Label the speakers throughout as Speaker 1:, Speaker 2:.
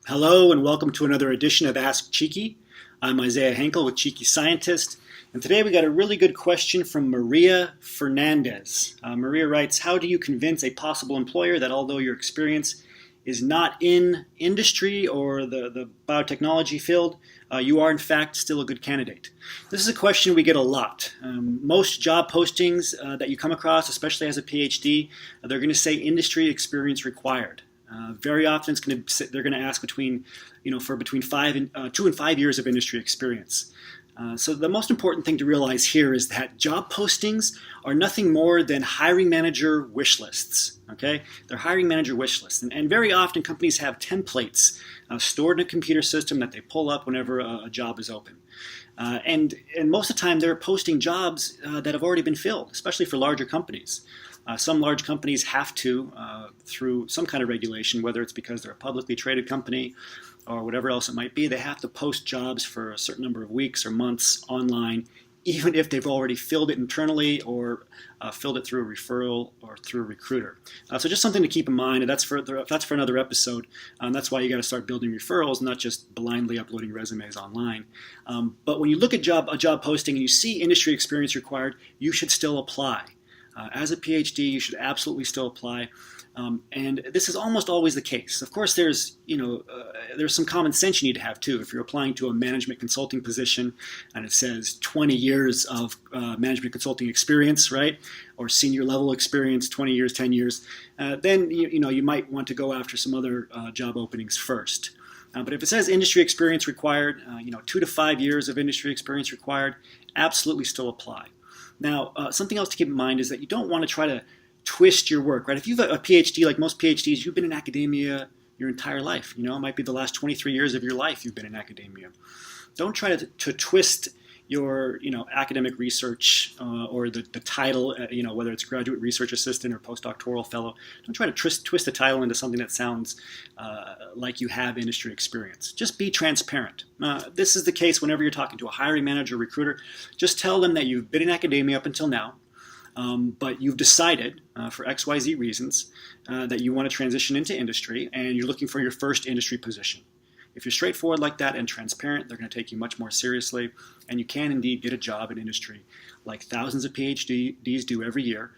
Speaker 1: Hello and welcome to another edition of Ask Cheeky. I'm Isaiah Hankel with Cheeky Scientist, and today we got a really good question from Maria Fernandez. Maria writes, how do you convince a possible employer that although your experience is not in industry or the biotechnology field, you are in fact still a good candidate? This is a question we get a lot. Most job postings that you come across, especially as a PhD, they're going to say industry experience required. Very often, they're going to ask between 2 and 5 years of industry experience. So the most important thing to realize here is that job postings are nothing more than hiring manager wish lists. Okay, they're hiring manager wish lists, and very often companies have templates stored in a computer system that they pull up whenever a job is open. And most of the time, they're posting jobs that have already been filled, especially for larger companies. Some large companies have to, through some kind of regulation, whether it's because they're a publicly traded company or whatever else it might be, they have to post jobs for a certain number of weeks or months online, even if they've already filled it internally or filled it through a referral or through a recruiter. So just something to keep in mind, and that's for another episode. That's why you got to start building referrals, not just blindly uploading resumes online. But when you look at a job posting and you see industry experience required, you should still apply. As a PhD, you should absolutely still apply, and this is almost always the case. Of course, there's some common sense you need to have too. If you're applying to a management consulting position and it says 20 years of management consulting experience, right, or senior level experience, 20 years, 10 years, then you might want to go after some other job openings first. But if it says industry experience required, 2 to 5 years of industry experience required, absolutely still apply. Now, something else to keep in mind is that you don't want to try to twist your work, right? If you've a PhD, like most PhDs, you've been in academia your entire life. It might be the last 23 years of your life you've been in academia. Don't try to twist your academic research or the title, whether it's graduate research assistant or postdoctoral fellow. Don't try to twist the title into something that sounds like you have industry experience. Just be transparent. This is the case whenever you're talking to a hiring manager or recruiter. Just tell them that you've been in academia up until now, but you've decided for XYZ reasons that you want to transition into industry and you're looking for your first industry position. If you're straightforward like that and transparent, they're going to take you much more seriously, and you can indeed get a job in industry like thousands of PhDs do every year,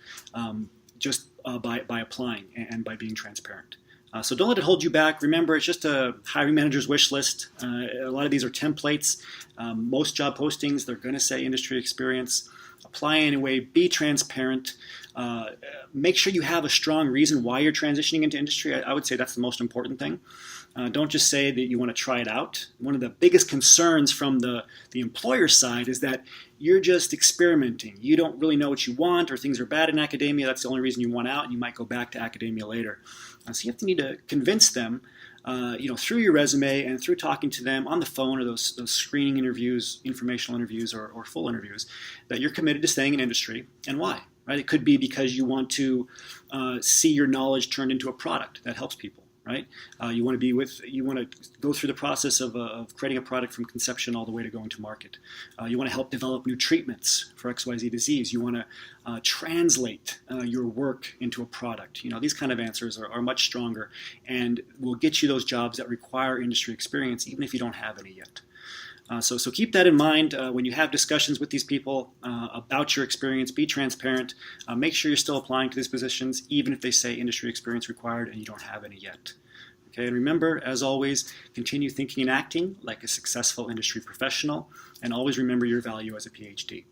Speaker 1: just by applying and by being transparent. So don't let it hold you back. Remember, it's just a hiring manager's wish list. A lot of these are templates. Most job postings, they're going to say industry experience. Apply anyway. Be transparent. Make sure you have a strong reason why you're transitioning into industry. I would say that's the most important thing. Don't just say that you want to try it out. One of the biggest concerns from the employer side is that you're just experimenting. You don't really know what you want, or things are bad in academia. That's the only reason you want out, and you might go back to academia later. So you need to convince them, through your resume and through talking to them on the phone or those screening interviews, informational interviews, or full interviews, that you're committed to staying in industry and why. Right? It could be because you want to see your knowledge turned into a product that helps people. Right? You want to go through the process of creating a product from conception all the way to going to market. You want to help develop new treatments for XYZ disease. You want to translate your work into a product. These kind of answers are much stronger and will get you those jobs that require industry experience, even if you don't have any yet. So keep that in mind when you have discussions with these people about your experience. Be transparent. Make sure you're still applying to these positions, even if they say industry experience required and you don't have any yet. Okay, and remember, as always, continue thinking and acting like a successful industry professional, and always remember your value as a PhD.